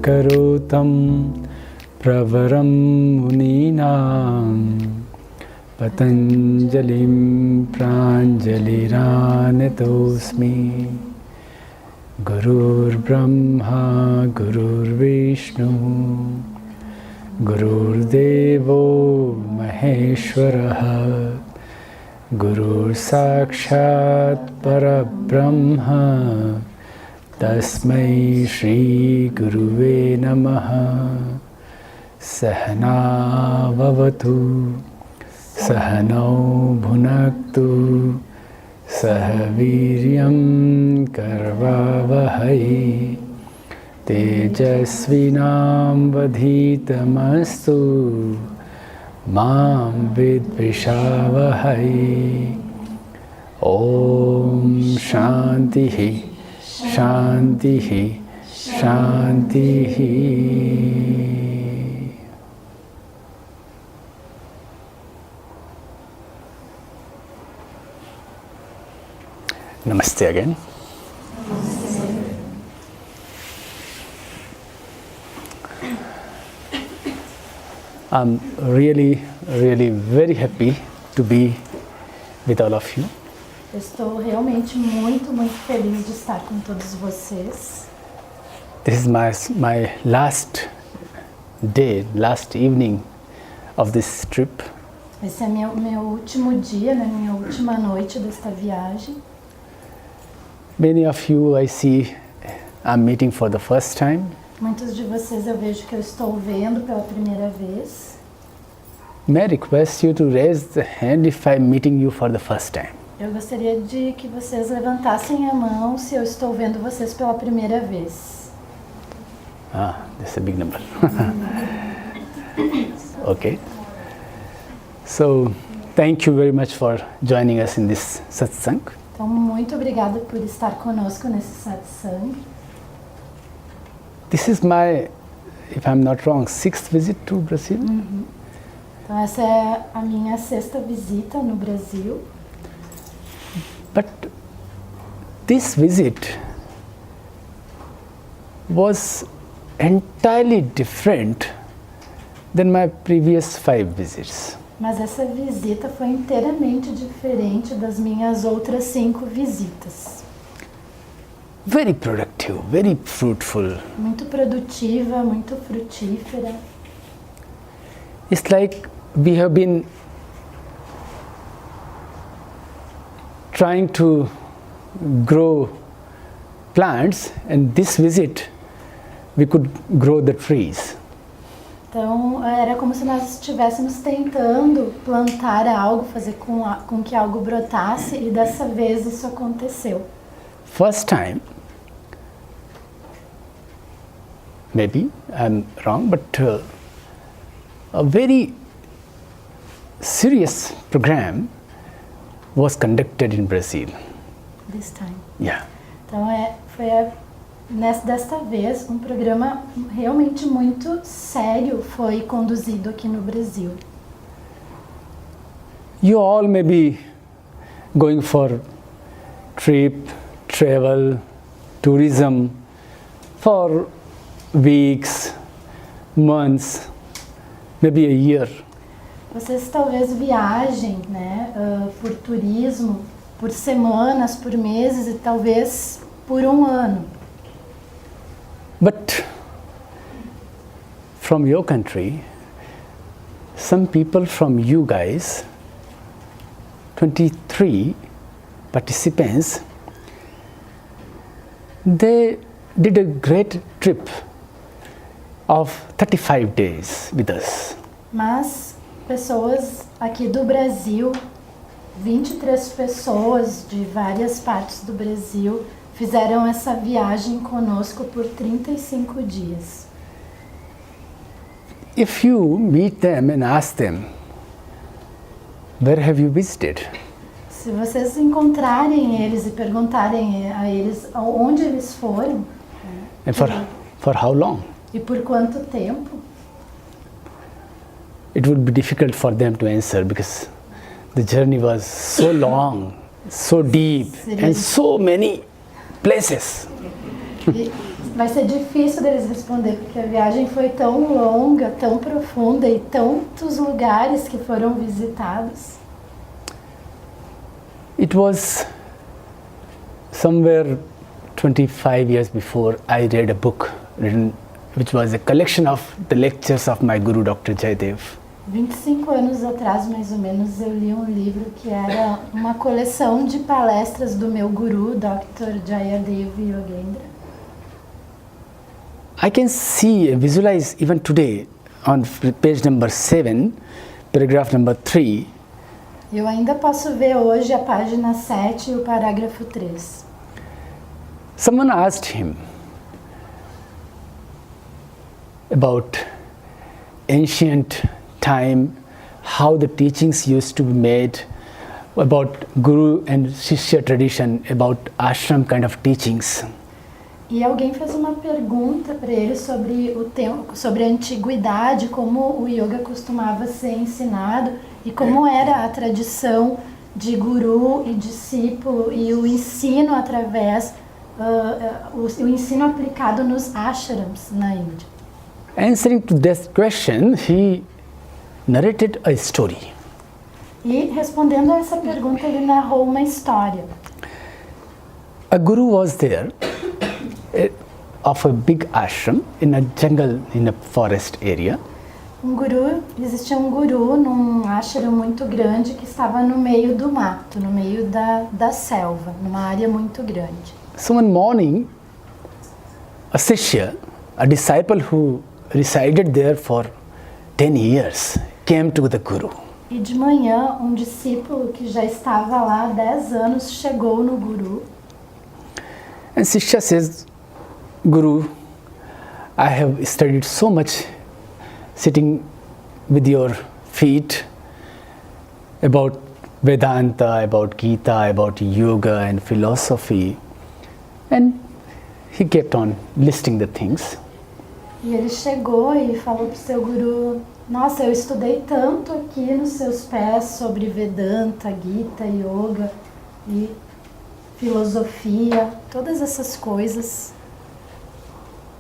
Sakarotam Pravaram Muninam Patanjalim Pranjaliranatosmi Gurur Brahma Gurur Vishnu Gurur Devo Maheshwaraha Gurur Sakshat Parabrahma Tasmai Shri Guruve Namaha Sahana Vavatu Sahanau Bhunaktu Sahaviryam Karvavahai Tejasvinam Vadhitamastu Mam Vidvishavahai Om Shantihi Shantihi Shantihi. Namaste again. I'm really very happy to be with all of you. Estou realmente muito feliz de estar com todos vocês. This is my last day, last evening of this trip. Esse é meu último dia, né, minha última noite desta viagem. Many of you I see I'm meeting for the first time. Muitos de vocês eu vejo que eu estou vendo pela primeira vez. May I request you to raise the hand if I'm meeting you for the first time? Eu gostaria de que vocês levantassem a mão se eu estou vendo vocês pela primeira vez. That's a big number. Okay. So, thank you very much for joining us in this Satsang. Então, muito obrigada por estar conosco nesse Satsang. This is my, if I'm not wrong, 6th visit to Brazil. Então, essa é a minha 6ª visita no Brasil. But this visit was entirely different than my previous 5 visits. Mas essa visita foi inteiramente diferente das minhas outras 5 visitas. Very productive, very fruitful. Muito produtiva, muito frutífera. It's like we have been trying to grow plants, and this visit we could grow the trees. Então, era como se nós estivéssemos tentando plantar algo, fazer com que algo brotasse, e dessa vez isso aconteceu. First time, maybe I'm wrong, but a very serious program was conducted in Brazil. This time. Yeah. Então, desta vez, um programa realmente muito sério foi conduzido aqui no Brasil. You all may be going for trip, travel, tourism for weeks, months, maybe a year. Vocês talvez viajem, né, por turismo, por semanas, por meses e talvez por um ano. But from your country, some people from you guys, 23 participants, they did a great trip of 35 days with us. Mas pessoas aqui do Brasil, 23 pessoas de várias partes do Brasil, fizeram essa viagem conosco por 35 dias. If you meet them and ask them, where have you visited? Se vocês encontrarem eles e perguntarem a eles onde eles foram, And for how long? E por quanto tempo? It would be difficult for them to answer because the journey was so long, so deep, and so many places. E vai ser difícil deles responder, porque a viagem foi tão longa, tão profunda e tantos lugares que foram visitados. It was somewhere 25 years before I read a book written, which was a collection of the lectures of my Guru Dr. Jayadev. 25 anos atrás, mais ou menos, eu li um livro que era uma coleção de palestras do meu guru, Dr. Jayadev Yogendra. I can see, visualize even today on page number 7, paragraph number 3. Eu ainda posso ver hoje a página 7 e o parágrafo 3. Someone asked him about ancient time, how the teachings used to be made, about Guru and Shishya tradition, about ashram kind of teachings. E alguém fez uma pergunta para ele sobre o tempo, sobre a antiguidade, como o yoga costumava ser ensinado e como era a tradição de guru e discípulo e o ensino através, o ensino aplicado nos ashrams na Índia. Answering to this question, he narrated a story. E respondendo a essa pergunta, ele narrou uma história. A guru was there of a big ashram in a jungle, in a forest area. Existia um guru num ashram muito grande que estava no meio do mato, no meio da selva, numa área muito grande. So one morning, a Shishya, a disciple who resided there for 10 years, came to the Guru. E de manhã, um discípulo que já estava lá há 10 anos chegou no guru. And Shishya says, Guru, I have studied so much sitting with your feet about Vedanta, about Gita, about yoga and philosophy. And he kept on listing the things. E ele chegou e falou para o seu guru: nossa, eu estudei tanto aqui nos seus pés sobre Vedanta, Gita, yoga e filosofia, todas essas coisas.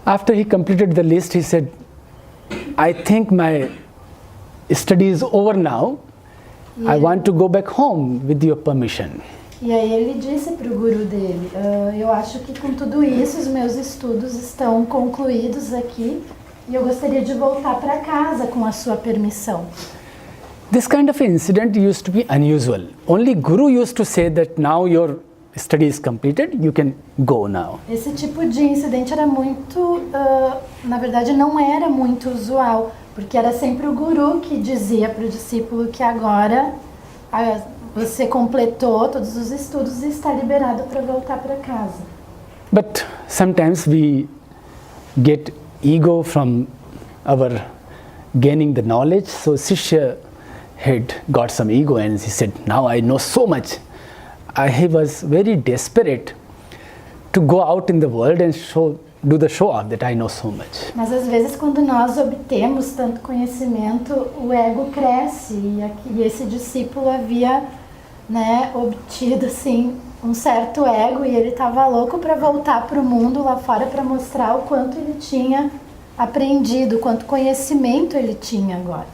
After he completed the list, he said, I think my study is over now. I want to go back home with your permission. E aí ele disse para o guru dele, eu acho que com tudo isso os meus estudos estão concluídos aqui e eu gostaria de voltar para casa com a sua permissão. This kind of incident used to be unusual. Only Guru used to say that now your study is completed, you can go now. Esse tipo de incidente era muito, na verdade não era muito usual, porque era sempre o guru que dizia para o discípulo que agora você completou todos os estudos e está liberado para voltar para casa. But sometimes we get ego from our gaining the knowledge. So Shishya had got some ego and he said, now I know so much. He was very desperate to go out in the world and do the show off that I know so much. Mas às vezes quando nós obtemos tanto conhecimento, o ego cresce e esse discípulo havia, obtido assim um certo ego e ele estava louco para voltar para o mundo lá fora para mostrar o quanto ele tinha aprendido, quanto conhecimento ele tinha agora.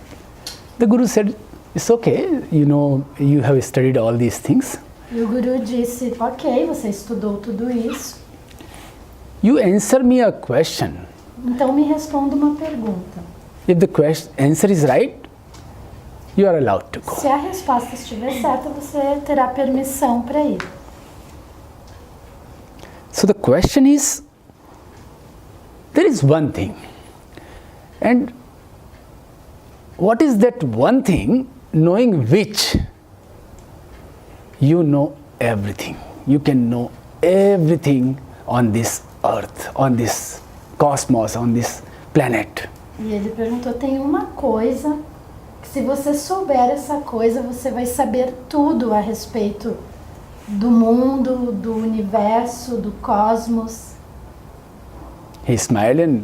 The Guru said, it's okay, you have studied all these things. E o Guru disse, ok, você estudou tudo isso. You answer me a question. Então me responda uma pergunta. If the answer is right, you are allowed to go. Se a resposta estiver certa, você terá permissão para ir. So the question is, there is one thing. And what is that one thing, knowing which you know everything? You can know everything on this earth, on this cosmos, on this planet. E ele perguntou, tem uma coisa que se você souber essa coisa, você vai saber tudo a respeito do mundo, do universo, do cosmos. He smiled and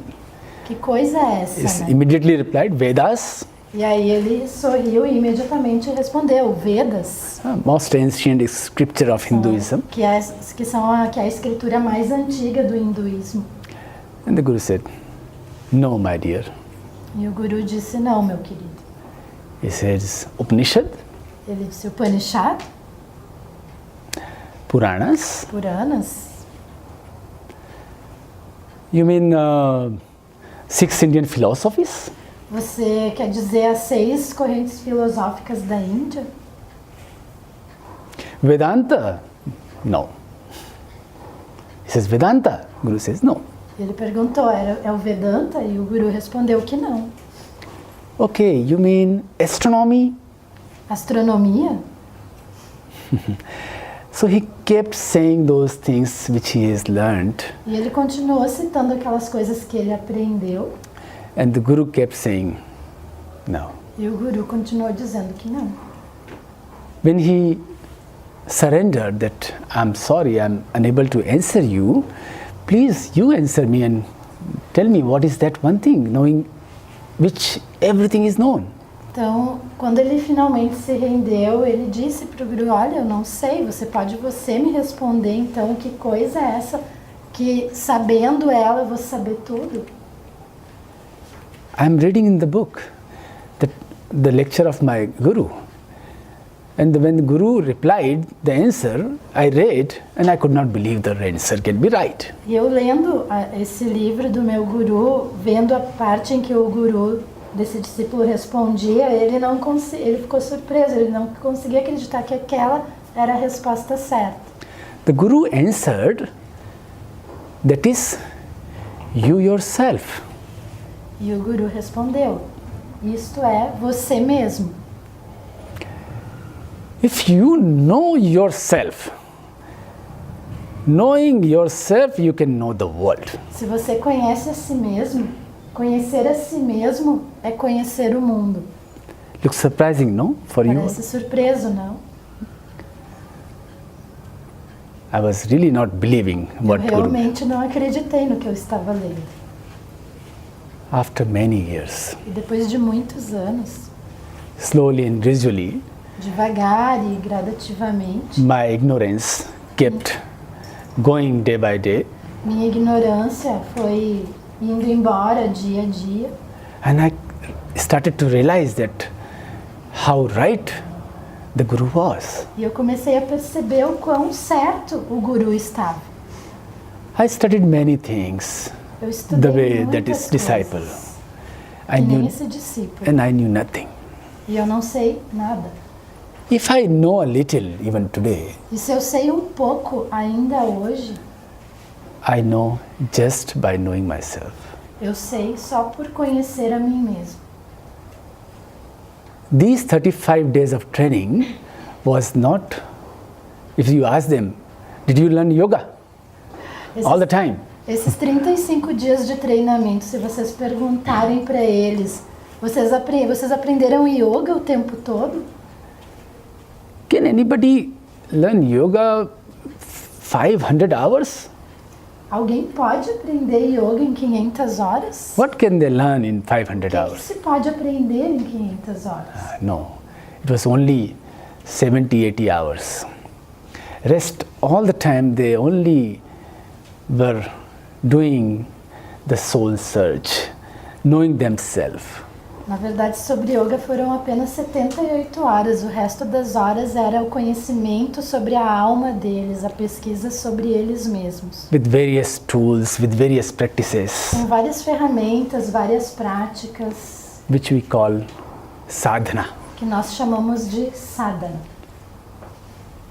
Que coisa é essa, né? immediately replied, Vedas. E aí ele sorriu e imediatamente respondeu, Vedas, most ancient scripture of Hinduism. que é a escritura mais antiga do hinduísmo. And the Guru said, no, my dear. E o Guru disse, não, meu querido. He says, Upanishad, Ele disse, Upanishad, Puranas. Puranas. You mean 6 Indian philosophies? Você quer dizer as 6 correntes filosóficas da Índia? Vedanta? No. He says, Vedanta? Guru says, no. Ele perguntou, é o Vedanta? E o Guru respondeu que não. Okay, you mean astronomy? Astronomia? So he kept saying those things which he has learned. E ele continuou citando aquelas coisas que ele aprendeu. And the Guru kept saying, no. E o Guru continuou dizendo que não. When he surrendered that, I'm sorry, I'm unable to answer you, please you answer me and tell me what is that one thing, knowing which everything is known. Então, quando ele finalmente se rendeu, ele disse para o Guru, olha, eu não sei, você me responder então que coisa é essa que sabendo ela eu vou saber tudo. I'm reading in the book the lecture of my Guru. And when the Guru replied the answer, I read and I could not believe the answer can be right. E eu lendo esse livro do meu Guru, vendo a parte em que o Guru desse discípulo respondia, ele ficou surpreso, ele não conseguia acreditar que aquela era a resposta certa. The Guru answered, that is, you yourself. E o Guru respondeu, isto é você mesmo. If you know yourself, knowing yourself, you can know the world. Se você conhece a si mesmo, conhecer a si mesmo é conhecer o mundo. Looks surprising, no? For you? Parece surpreso, não? I was really not believing what Eu Guru. realmente não acreditei no que eu estava lendo. After many years, E depois de muitos anos, slowly and gradually, devagar e gradativamente, my ignorance kept going day by day, minha ignorância foi indo embora dia a dia. and I started to realize that how right the Guru was. E eu comecei a perceber o quão certo o Guru estava. I studied many things, Eu the estudei way that muitas is disciple. coisas, I que nem knew, esse discípulo. and I knew nothing. E eu não sei nada. If I know a little, even today, E se eu sei um pouco ainda hoje, I know just by knowing myself. eu sei só por conhecer a mim mesmo. These 35 days of training was not, if you ask them, did you learn yoga? All the time. Esses 35 dias de treinamento, se vocês perguntarem para eles, vocês aprenderam yoga o tempo todo? Can anybody learn yoga 500 hours? Alguém pode aprender yoga em 500 horas? What can they learn in 500 O que hours? se pode aprender em 500 horas? No, it was only 70, 80 hours. Rest, all the time they only were doing the soul search, knowing themselves. Na verdade, sobre yoga foram apenas 78 horas. O resto das horas era o conhecimento sobre a alma deles, a pesquisa sobre eles mesmos. With various tools, with various practices, Com várias ferramentas, várias práticas, which we call sadhana. que nós chamamos de sadhana.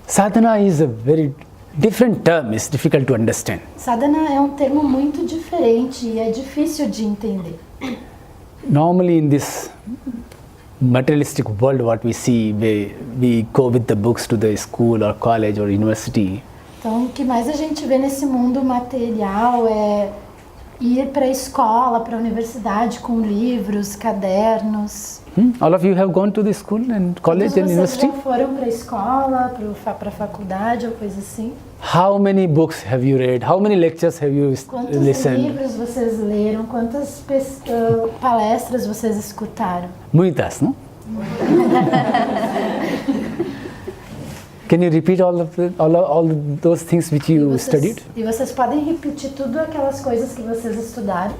Sadhana is a very different term, it's difficult to understand. Sadhana é um termo muito diferente e é difícil de entender. Normally in this materialistic world what we see, we go with the books to the school or college or university. Então, o que mais a gente vê nesse mundo material é ir para a escola, para a universidade com livros, cadernos. All of you have gone to the school and college Todos and vocês university? já foram para a escola, para a faculdade ou coisa assim? How many books have you read? How many lectures have you Quantos listened? livros vocês leram? Quantas palestras vocês escutaram? Muitas, não? Can you repeat all those things which you studied? E vocês podem repetir tudo aquelas coisas que vocês estudaram?